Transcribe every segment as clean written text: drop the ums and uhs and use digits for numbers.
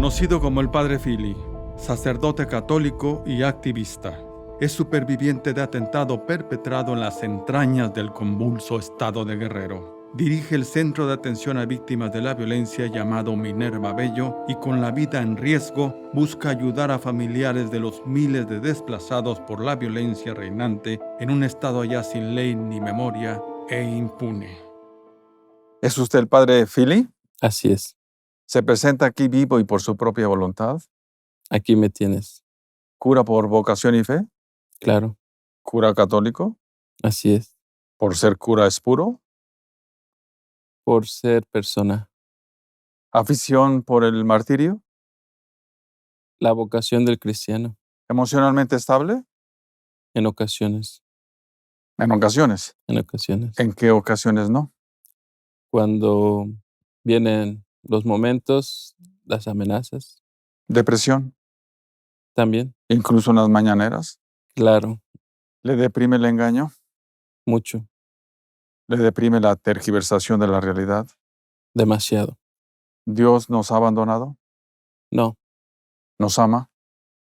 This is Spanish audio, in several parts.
Conocido como el Padre Fili, sacerdote católico y activista, es superviviente de atentado perpetrado en las entrañas del convulso estado de Guerrero. Dirige el Centro de Atención a Víctimas de la Violencia llamado Minerva Bello y con la vida en riesgo busca ayudar a familiares de los miles de desplazados por la violencia reinante en un estado ya sin ley ni memoria e impune. ¿Es usted el Padre Fili? Así es. ¿Se presenta aquí vivo y por su propia voluntad? Aquí me tienes. ¿Cura por vocación y fe? Claro. ¿Cura católico? Así es. ¿Por ser cura es puro? Por ser persona. ¿Afición por el martirio? La vocación del cristiano. ¿Emocionalmente estable? En ocasiones. En ocasiones. En ocasiones. ¿En qué ocasiones no? Cuando vienen los momentos, las amenazas. ¿Depresión? También. ¿Incluso en las mañaneras? Claro. ¿Le deprime el engaño? Mucho. ¿Le deprime la tergiversación de la realidad? Demasiado. ¿Dios nos ha abandonado? No. ¿Nos ama?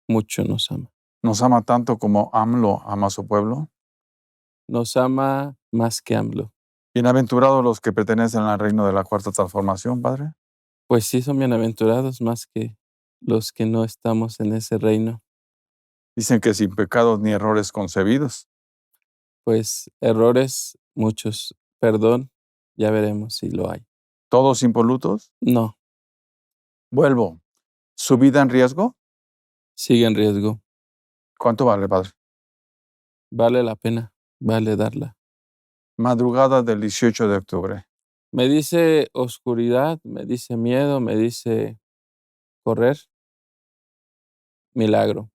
Mucho nos ama. ¿Nos ama tanto como AMLO ama a su pueblo? Nos ama más que AMLO. Bienaventurados los que pertenecen al reino de la cuarta transformación, Padre. Pues sí, son bienaventurados más que los que no estamos en ese reino. Dicen que sin pecados ni errores concebidos. Pues errores, muchos. Perdón, ya veremos si lo hay. ¿Todos impolutos? No, Vuelvo. ¿Su vida en riesgo? sigue en riesgo. ¿Cuánto vale, Padre? Vale la pena, vale darla. Madrugada del 18 de octubre. Me dice oscuridad, me dice miedo, me dice correr. Milagro.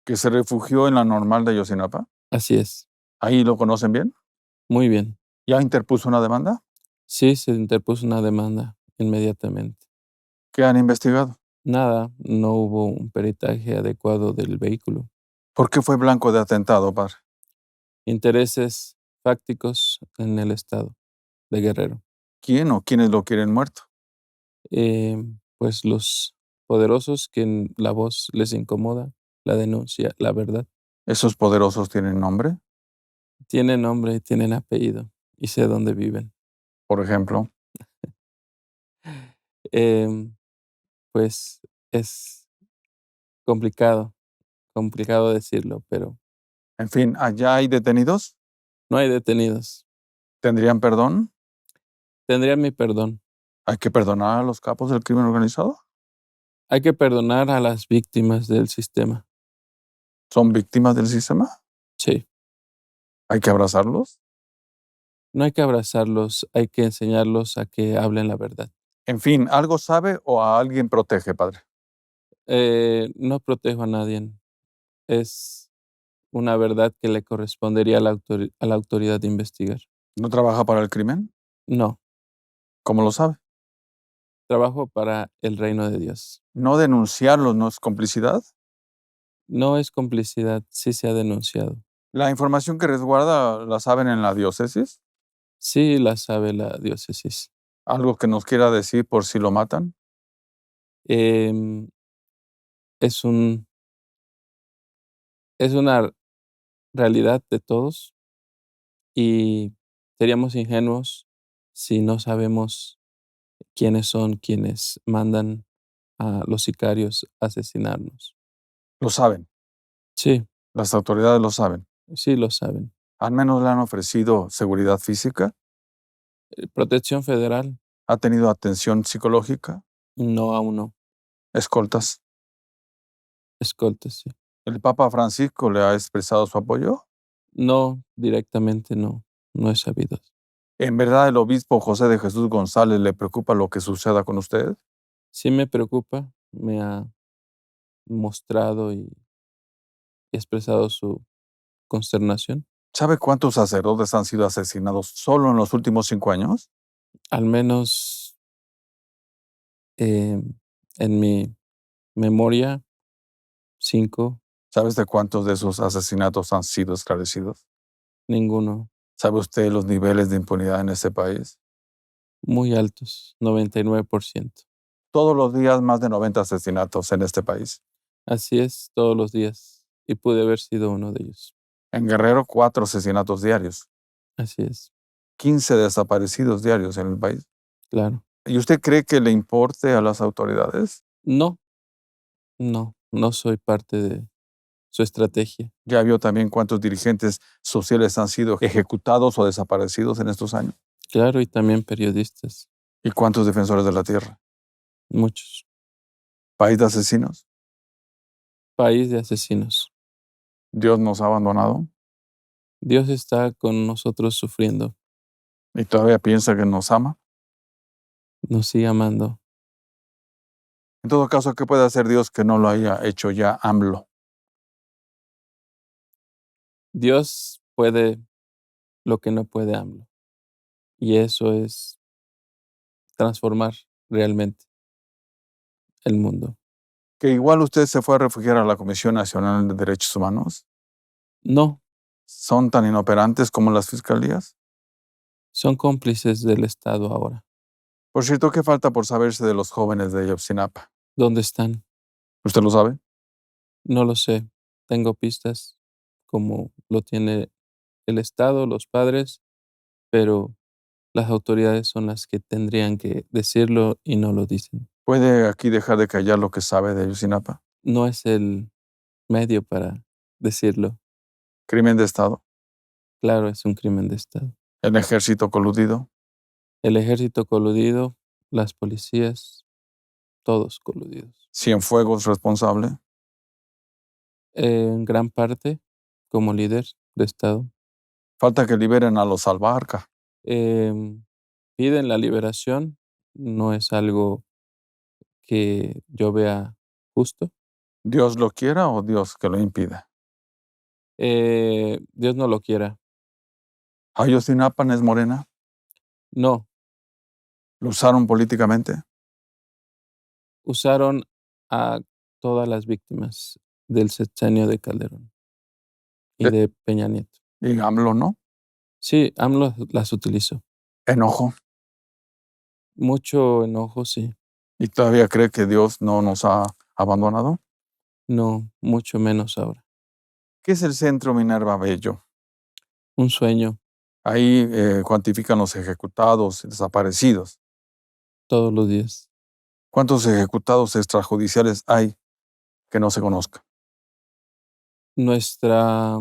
¿Que se refugió en la normal de Ayotzinapa? Así es. ¿Ahí lo conocen bien? Muy bien. ¿Ya interpuso una demanda? Sí, se interpuso una demanda inmediatamente. ¿Qué han investigado? Nada, no hubo un peritaje adecuado del vehículo. ¿Por qué fue blanco de atentado, Padre? Intereses fácticos en el estado de Guerrero. ¿Quién o quiénes lo quieren muerto? Pues los poderosos que la voz les incomoda, la denuncia, la verdad. ¿Esos poderosos tienen nombre? Tienen nombre, tienen apellido y sé dónde viven. Por ejemplo, Em, pues es complicado decirlo, pero en fin, ¿allá hay detenidos? no hay detenidos. ¿Tendrían perdón? Tendrían mi perdón. ¿Hay que perdonar a los capos del crimen organizado? Hay que perdonar a las víctimas del sistema. ¿Son víctimas del sistema? Sí. ¿Hay que abrazarlos? No hay que abrazarlos, hay que enseñarlos a que hablen la verdad. En fin, ¿algo sabe o a alguien protege, Padre? No protejo a nadie. Es una verdad que le correspondería a a la autoridad de investigar. ¿No trabaja para el crimen? No, ¿Cómo lo sabe? trabajo para el reino de Dios. ¿No denunciarlos no es complicidad? No es complicidad, sí se ha denunciado. ¿La información que resguarda la saben en la diócesis? Sí la sabe la diócesis. ¿Algo que nos quiera decir por si lo matan? Em, es un, es una realidad de todos y seríamos ingenuos si no sabemos quiénes son quienes mandan a los sicarios a asesinarnos. Lo saben. Sí, Las autoridades lo saben. sí lo saben. Al menos le han ofrecido seguridad física. Protección federal, Ha tenido atención psicológica. no aún no. Escoltas. Escoltas, sí. ¿El Papa Francisco le ha expresado su apoyo? No, directamente no, no es sabido. ¿En verdad el obispo José de Jesús González le preocupa lo que suceda con usted? Sí me preocupa, me ha mostrado y expresado su consternación. ¿Sabe cuántos sacerdotes han sido asesinados solo en los últimos 5 años? Al menos en mi memoria, 5, ¿Sabes de cuántos de esos asesinatos han sido esclarecidos? ninguno. ¿Sabe usted los niveles de impunidad en este país? Muy altos, 99%. Todos los días más de 90 asesinatos en este país. Así es, todos los días. Y pude haber sido uno de ellos. En Guerrero, 4 asesinatos diarios, Así es, 15 desaparecidos diarios en el país. claro. ¿Y usted cree que le importe a las autoridades? No, no soy parte de su estrategia. ¿Ya vio también cuántos dirigentes sociales han sido ejecutados o desaparecidos en estos años? Claro, y también periodistas, ¿Y cuántos defensores de la tierra? muchos. ¿País de asesinos? País de asesinos. ¿Dios nos ha abandonado? Dios está con nosotros sufriendo, ¿Y todavía piensa que nos ama? nos sigue amando. En todo caso, ¿qué puede hacer Dios que no lo haya hecho ya AMLO? Dios puede lo que no puede AMLO. Y eso es transformar realmente el mundo. ¿Que igual usted se fue a refugiar a la Comisión Nacional de Derechos Humanos? No, ¿Son tan inoperantes como las fiscalías? son cómplices del Estado ahora. Por cierto, ¿qué falta por saberse de los jóvenes de Ayotzinapa? ¿Dónde están? ¿Usted lo sabe? No lo sé. Tengo pistas como lo tiene el Estado, los padres, pero las autoridades son las que tendrían que decirlo y no lo dicen. ¿Puede aquí dejar de callar lo que sabe de Ayotzinapa? No es el medio para decirlo. Crimen de Estado, Claro, es un crimen de Estado. el ejército coludido, El ejército coludido, las policías, todos coludidos. Cienfuegos responsable. En gran parte, como líder de Estado, Falta que liberen a los Albarca. em, piden la liberación. No es algo que yo vea justo. ¿Dios lo quiera o Dios que lo impida? Dios no lo quiera. Ayotzinapa no es Morena. No, Lo usaron políticamente. usaron a todas las víctimas del sexenio de Calderón y De- de Peña Nieto. y AMLO no. Sí, AMLO las utilizó. Enojo. Mucho enojo, sí. ¿Y todavía cree que Dios no nos ha abandonado? No, mucho menos ahora. ¿Qué es el Centro Minerva Bello? Un sueño Ahí cuantifican los ejecutados y desaparecidos. todos los días. ¿Cuántos ejecutados extrajudiciales hay que no se conozca? Nuestra,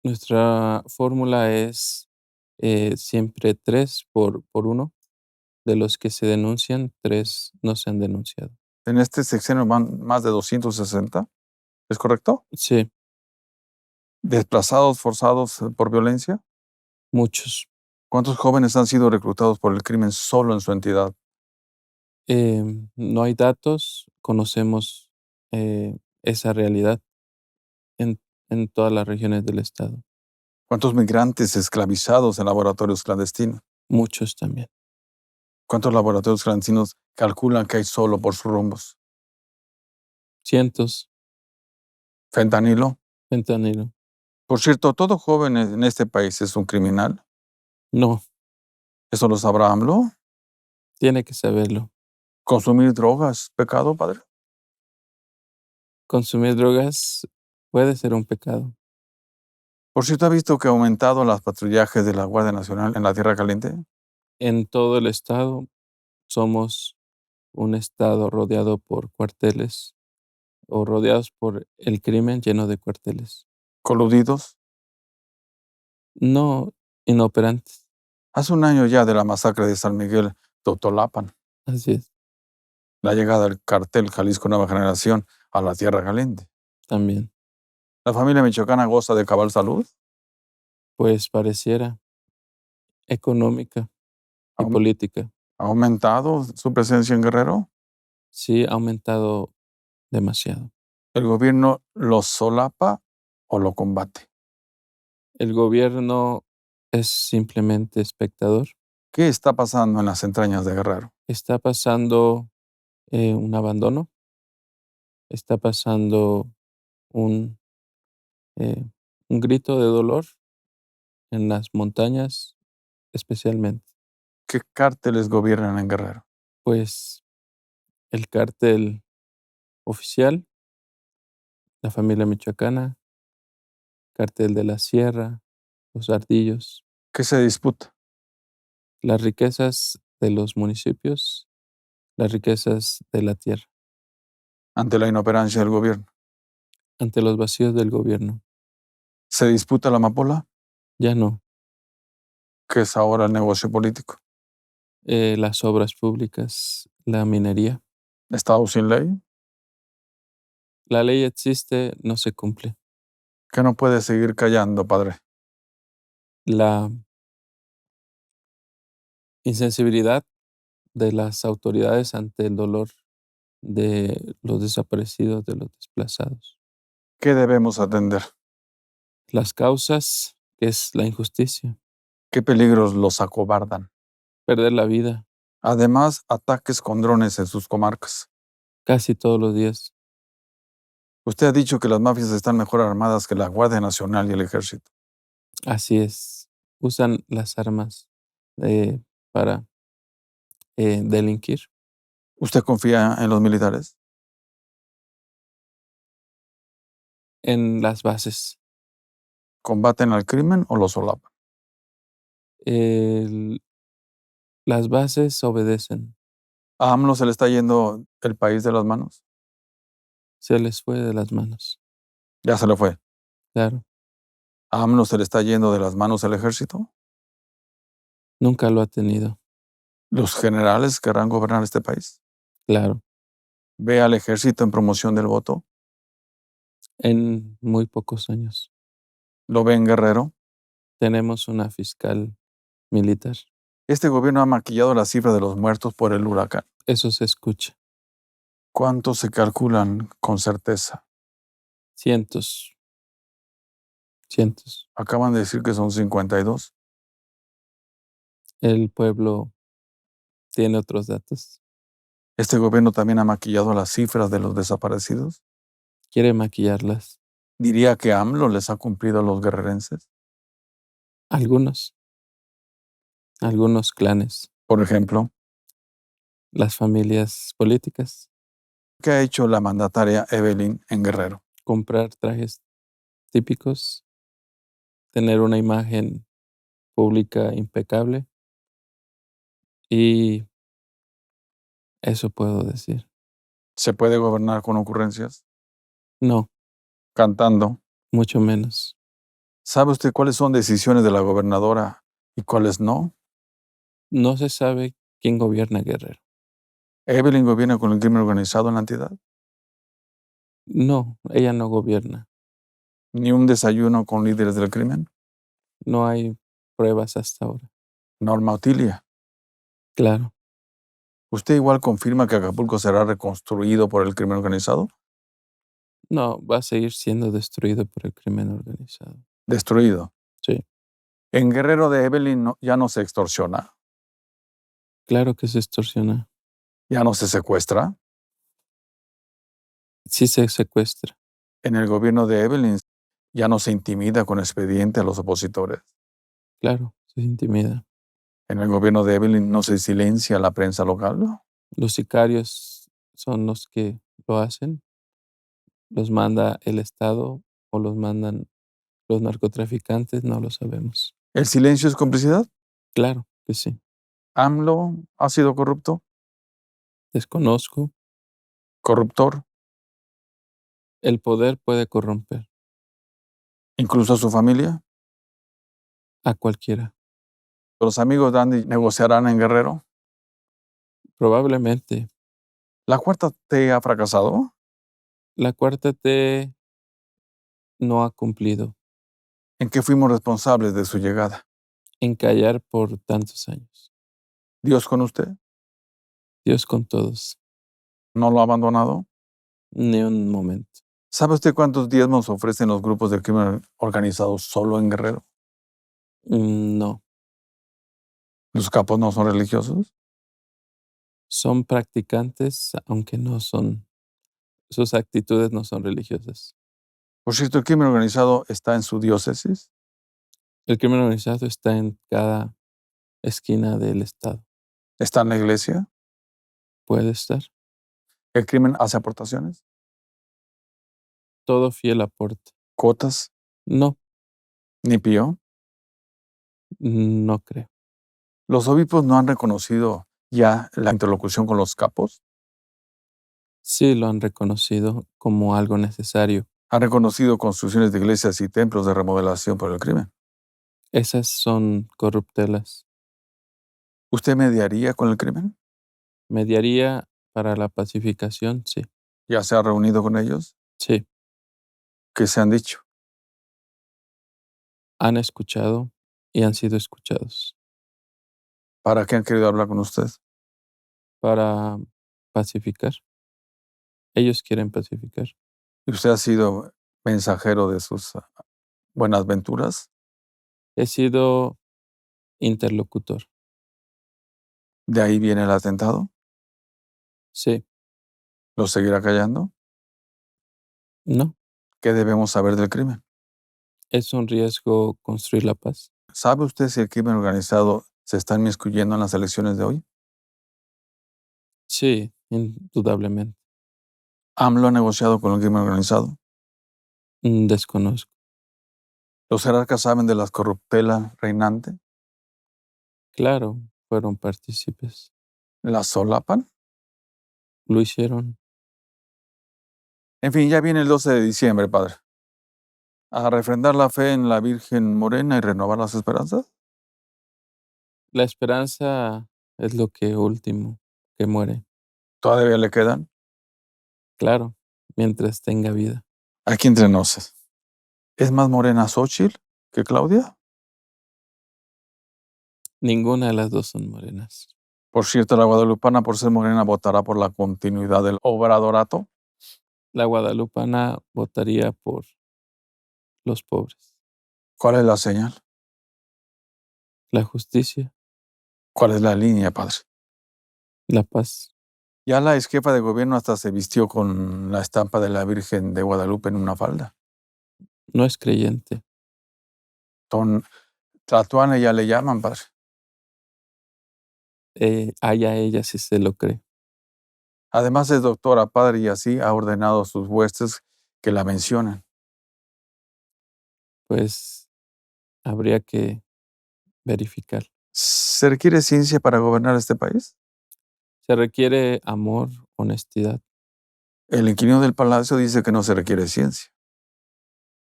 nuestra fórmula es siempre 3 por 1. De los que se denuncian, 3 no se han denunciado. En este sexenio van más de 260. ¿Es correcto? Sí, Desplazados forzados por violencia. muchos. ¿Cuántos jóvenes han sido reclutados por el crimen solo en su entidad? No hay datos, conocemos esa realidad en, en todas las regiones del estado. ¿Cuántos migrantes esclavizados en laboratorios clandestinos? Muchos también. ¿Cuántos laboratorios clandestinos calculan que hay solo por sus rumbos? Cientos, Fentanilo. fentanilo. Por cierto, todo joven en este país es un criminal. No, ¿Eso lo sabrá AMLO? tiene que saberlo. ¿Consumir drogas, pecado, padre? Consumir drogas puede ser un pecado. Por cierto, ¿ha visto que ha aumentado los patrullajes de la Guardia Nacional en la Tierra Caliente? En todo el estado somos un estado rodeado por cuarteles o rodeados por el crimen lleno de cuarteles. ¿Coludidos? No inoperantes. Hace un año ya de la masacre de San Miguel Totolapan, Así es, la llegada del cartel Jalisco Nueva Generación a la Tierra Caliente. también. ¿La familia michoacana goza de cabal salud? Pues pareciera económica ¿Ha y política. ha aumentado su presencia en Guerrero? Sí, ha aumentado demasiado. ¿El gobierno lo solapa o lo combate? El gobierno es simplemente espectador. ¿Qué está pasando en las entrañas de Guerrero? Está pasando un abandono, está pasando un, eh, un grito de dolor en las montañas especialmente. ¿Qué cárteles gobiernan en Guerrero? Pues el cártel oficial, la familia michoacana, cártel de la sierra, los ardillos, ¿Qué se disputa? las riquezas de los municipios, las riquezas de la tierra, Ante la inoperancia del gobierno. ante los vacíos del gobierno. ¿Se disputa la amapola? Ya no, ¿Qué es ahora el negocio político? las obras públicas, la minería. ¿Estado sin ley? La ley existe, no se cumple. ¿Que no puede seguir callando, padre? La insensibilidad de las autoridades ante el dolor de los desaparecidos, de los desplazados. ¿Qué debemos atender? Las causas, que es la injusticia, ¿Qué peligros los acobardan? perder la vida Además, ataques con drones en sus comarcas. casi todos los días. Usted ha dicho que las mafias están mejor armadas que la Guardia Nacional y el Ejército. Así es. Usan las armas para delinquir ¿Usted confía en los militares? en las bases. ¿Combaten al crimen o lo solapan? El- las bases obedecen. ¿A AMLO se le está yendo el país de las manos? Se les fue de las manos. Ya se le fue. Claro. ¿A AMLO se le está yendo de las manos el ejército? Nunca lo ha tenido. ¿Los generales querrán gobernar este país? Claro. ¿Ve al ejército en promoción del voto? En muy pocos años. ¿Lo ve en Guerrero? Tenemos una fiscal militar. Este gobierno ha maquillado la cifra de los muertos por el huracán. Eso se escucha. ¿Cuántos se calculan con certeza? Cientos. Cientos. Acaban de decir que son 52. El pueblo tiene otros datos. ¿Este gobierno también ha maquillado las cifras de los desaparecidos? Quiere maquillarlas. ¿Diría que AMLO les ha cumplido a los guerrerenses? Algunos. Algunos clanes. Por ejemplo, Las familias políticas. ¿qué ha hecho la mandataria Evelyn en Guerrero? Comprar trajes típicos. Tener una imagen pública impecable. Y eso puedo decir. ¿Se puede gobernar con ocurrencias? No, Cantando. mucho menos. ¿Sabe usted cuáles son decisiones de la gobernadora y cuáles no? No se sabe quién gobierna Guerrero. ¿Evelyn gobierna con el crimen organizado en la entidad? No, ella no gobierna. ¿Ni un desayuno con líderes del crimen? No hay pruebas hasta ahora. Norma Otilia. Claro, ¿Usted igual confirma que Acapulco será reconstruido por el crimen organizado? no, va a seguir siendo destruido por el crimen organizado. Destruido. Sí, En Guerrero de Evelyn ya no se extorsiona, claro que se extorsiona. ya no se secuestra. Sí se secuestra. En el gobierno de Evelyn ya no se intimida con expediente a los opositores. Claro, se intimida. En el gobierno de Evelyn no se silencia a la prensa local. Los sicarios son los que lo hacen. Los manda el Estado o los mandan los narcotraficantes, no lo sabemos. ¿El silencio es complicidad? Claro que sí. ¿AMLO ha sido corrupto? Desconozco. ¿Corruptor? El poder puede corromper ¿Incluso a su familia? a cualquiera. ¿Los amigos de Andy negociarán en Guerrero? Probablemente. ¿La cuarta T ha fracasado? La cuarta T no ha cumplido ¿En qué fuimos responsables de su llegada? en callar por tantos años. ¿Dios con usted? Dios con todos, ¿No lo ha abandonado? ni un momento. ¿Sabe usted cuántos diezmos ofrecen los grupos del crimen organizado solo en Guerrero? No, ¿Los capos no son religiosos? son practicantes, aunque no son, sus actitudes no son religiosas. Por cierto, el crimen organizado está en su diócesis. El crimen organizado está en cada esquina del estado. ¿Está en la iglesia? Puede estar. ¿El crimen hace aportaciones? Todo fiel aporte. ¿Cuotas? No, ¿Ni pío? no creo. ¿Los obispos no han reconocido ya la interlocución con los capos? Sí lo han reconocido como algo necesario. ¿Han reconocido construcciones de iglesias y templos de remodelación por el crimen? Esas son corruptelas. ¿Usted mediaría con el crimen? Mediaría para la pacificación, sí. ¿Ya se ha reunido con ellos? Sí, ¿Qué se han dicho? han escuchado y han sido escuchados ¿Para qué han querido hablar con usted? para pacificar. Ellos quieren pacificar. ¿Y usted ha sido mensajero de sus buenas venturas? He sido interlocutor. ¿De ahí viene el atentado? Sí, ¿Lo seguirá callando? no. ¿Qué debemos saber del crimen? Es un riesgo construir la paz. ¿Sabe usted si el crimen organizado se está inmiscuyendo en las elecciones de hoy? Sí, indudablemente. ¿AMLO ha negociado con el crimen organizado? Desconozco. ¿Los jerarcas saben de la corruptela reinante? Claro, fueron partícipes. ¿La solapan? Lo hicieron. En fin, ya viene el 12 de diciembre, padre. ¿A refrendar la fe en la Virgen Morena y renovar las esperanzas? La esperanza es lo que último que muere. ¿Todavía le quedan? Claro, mientras tenga vida. Aquí entre nos. ¿Es más morena Xóchitl que Claudia? Ninguna de las dos son morenas. Por cierto, la guadalupana, por ser morena, votará por la continuidad del obradorato. La guadalupana votaría por los pobres. ¿Cuál es la señal? La justicia, ¿Cuál es la línea, padre? la paz. Ya la ex jefa de gobierno hasta se vistió con la estampa de la Virgen de Guadalupe en una falda. No es creyente. Tlatuane ya le llaman, padre. Haya ella si se lo cree. Además es doctora, padre, y así ha ordenado a sus huestes que la mencionen. Pues habría que verificar. ¿Se requiere ciencia para gobernar este país? Se requiere amor, honestidad. El inquilino del palacio dice que no se requiere ciencia.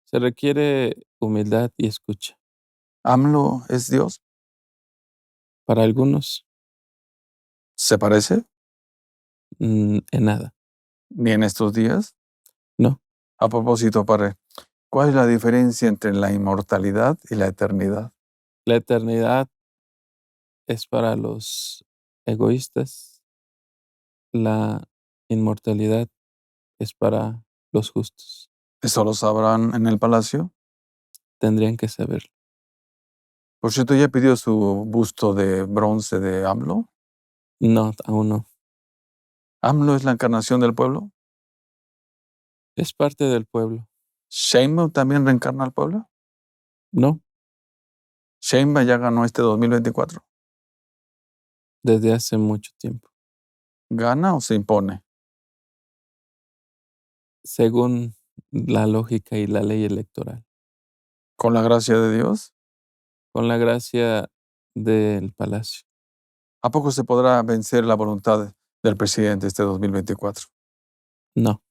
Se requiere humildad y escucha. ¿AMLO es Dios? Para algunos, ¿Se parece? en nada. ¿Ni en estos días? No, A propósito, padre, ¿cuál es la diferencia entre la inmortalidad y la eternidad? la eternidad es para los egoístas. La inmortalidad es para los justos. ¿Eso lo sabrán en el palacio? Tendrían que saberlo. Por cierto, ¿ya pidió su busto de bronce de AMLO? No, aún no. ¿AMLO es la encarnación del pueblo? Es parte del pueblo. ¿Sheinbaum también reencarna al pueblo? No, ¿Sheinbaum ya ganó este 2024? desde hace mucho tiempo. ¿Gana o se impone? Según la lógica y la ley electoral. ¿Con la gracia de Dios? Con la gracia del palacio. ¿A poco se podrá vencer la voluntad del presidente este 2024? No,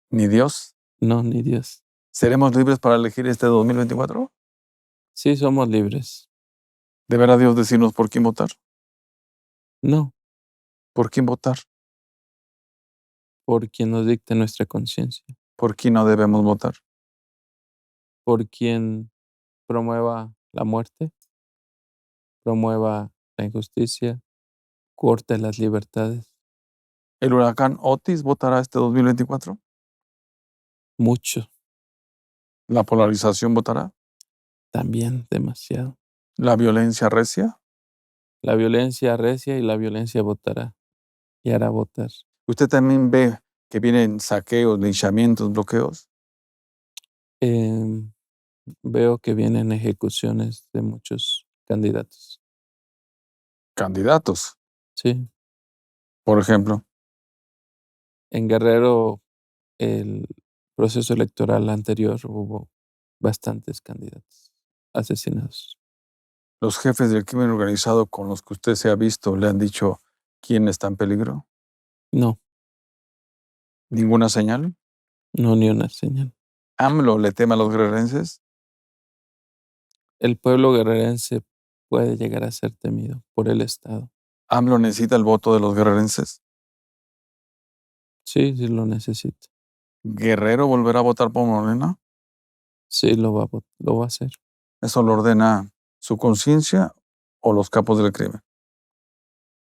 ¿Ni Dios? no, ni Dios. ¿Seremos libres para elegir este 2024? Sí somos libres. ¿Deberá Dios decirnos por quién votar? No, ¿Por quién votar? por quien nos dicte nuestra conciencia. ¿Por quién no debemos votar? Por quien promueva la muerte, promueva la injusticia, corte las libertades. ¿El huracán Otis votará este 2024? Mucho, ¿La polarización votará? también demasiado. ¿La violencia recia? La violencia recia y la violencia votará y hará votar. ¿Usted también ve que vienen saqueos, linchamientos, bloqueos? Em, Veo que vienen ejecuciones de muchos candidatos. Candidatos, Sí, por ejemplo. En Guerrero, el proceso electoral anterior hubo bastantes candidatos asesinados. ¿Los jefes del crimen organizado con los que usted se ha visto le han dicho quién está en peligro? No, ¿Ninguna señal? no, ni una señal. ¿AMLO le teme a los guerrerenses? El pueblo guerrerense puede llegar a ser temido por el Estado. ¿AMLO necesita el voto de los guerrerenses? Sí, sí lo necesita. ¿Guerrero volverá a votar por Morena? Sí, lo va a hacer. ¿Eso lo ordena su conciencia o los capos del crimen?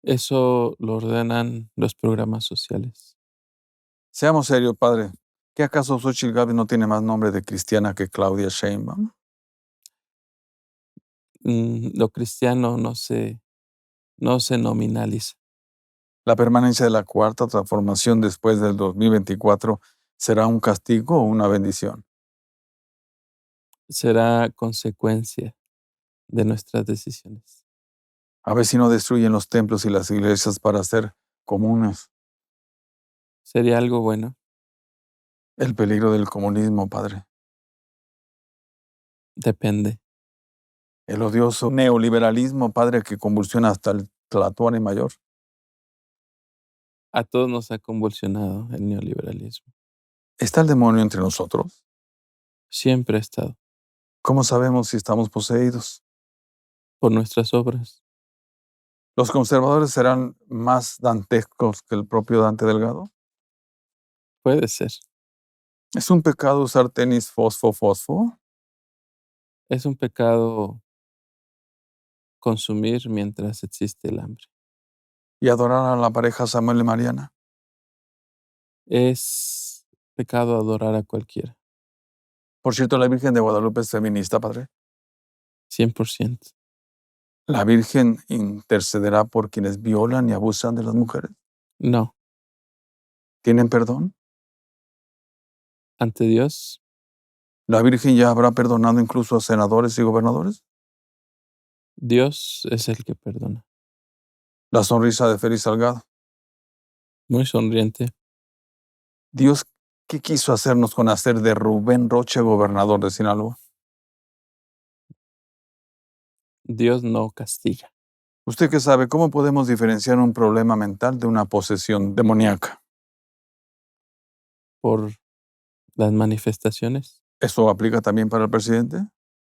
Eso lo ordenan los programas sociales. Seamos serios, padre. ¿Qué acaso Xochitl Gálvez no tiene más nombre de cristiana que Claudia Sheinbaum? Lo cristiano no se nominaliza. ¿La permanencia de la cuarta transformación después del 2024 será un castigo o una bendición? Será consecuencia de nuestras decisiones. A ver si no destruyen los templos y las iglesias para ser comunes. Sería algo bueno. El peligro del comunismo, padre. Depende. El odioso neoliberalismo, padre, que convulsiona hasta el Tlatuani Mayor. A todos nos ha convulsionado el neoliberalismo. ¿Está el demonio entre nosotros? Siempre ha estado. ¿Cómo sabemos si estamos poseídos? Por nuestras obras. ¿Los conservadores serán más dantescos que el propio Dante Delgado? Puede ser. ¿Es un pecado usar tenis fosfo? Es un pecado consumir mientras existe el hambre. ¿Y adorar a la pareja Samuel y Mariana? Es pecado adorar a cualquiera. Por cierto, la Virgen de Guadalupe es feminista, padre. 100%. ¿La Virgen intercederá por quienes violan y abusan de las mujeres? No. ¿Tienen perdón? Ante Dios, ¿La Virgen ya habrá perdonado incluso a senadores y gobernadores? Dios es el que perdona. La sonrisa de Félix Salgado. Muy sonriente. Dios, ¿qué quiso hacernos con hacer de Rubén Rocha gobernador de Sinaloa? Dios no castiga. ¿Usted qué sabe? ¿Cómo podemos diferenciar un problema mental de una posesión demoníaca? Por las manifestaciones. ¿Eso aplica también para el presidente?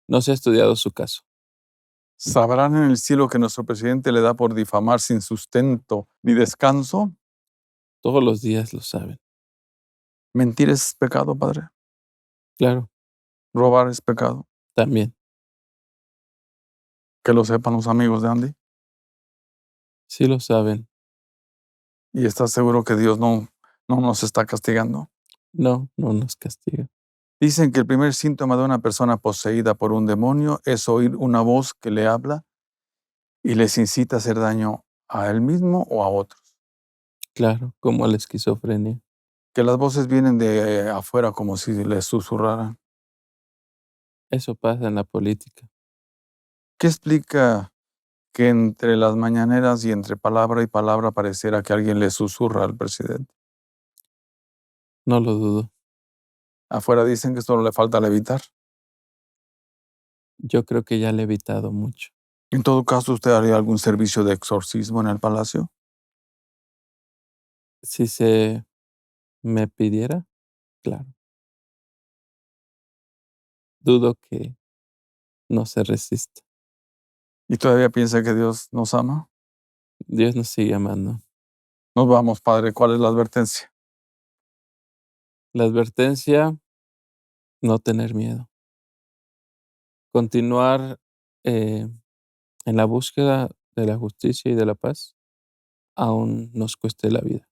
No se ha estudiado su caso. ¿Sabrán en el cielo que nuestro presidente le da por difamar sin sustento ni descanso? Todos los días lo saben. ¿Mentir es pecado, padre? Claro, ¿Robar es pecado? también. Que lo sepan los amigos de Andy. Sí lo saben. ¿Y estás seguro que Dios no nos está castigando? No, no nos castiga. Dicen que el primer síntoma de una persona poseída por un demonio es oír una voz que le habla y les incita a hacer daño a él mismo o a otros. Claro, como la esquizofrenia. Que las voces vienen de afuera como si les susurraran. Eso pasa en la política. ¿Qué explica que entre las mañaneras y entre palabra y palabra pareciera que alguien le susurra al presidente? No lo dudo. Afuera dicen que solo le falta levitar. Yo creo que ya le he evitado mucho. En todo caso, ¿usted haría algún servicio de exorcismo en el palacio? Si se me pidiera, claro. Dudo que no se resista. ¿Y todavía piensa que Dios nos ama? Dios nos sigue amando. Nos vamos, padre. ¿Cuál es la advertencia? La advertencia, no tener miedo. Continuar en la búsqueda de la justicia y de la paz, aún nos cueste la vida.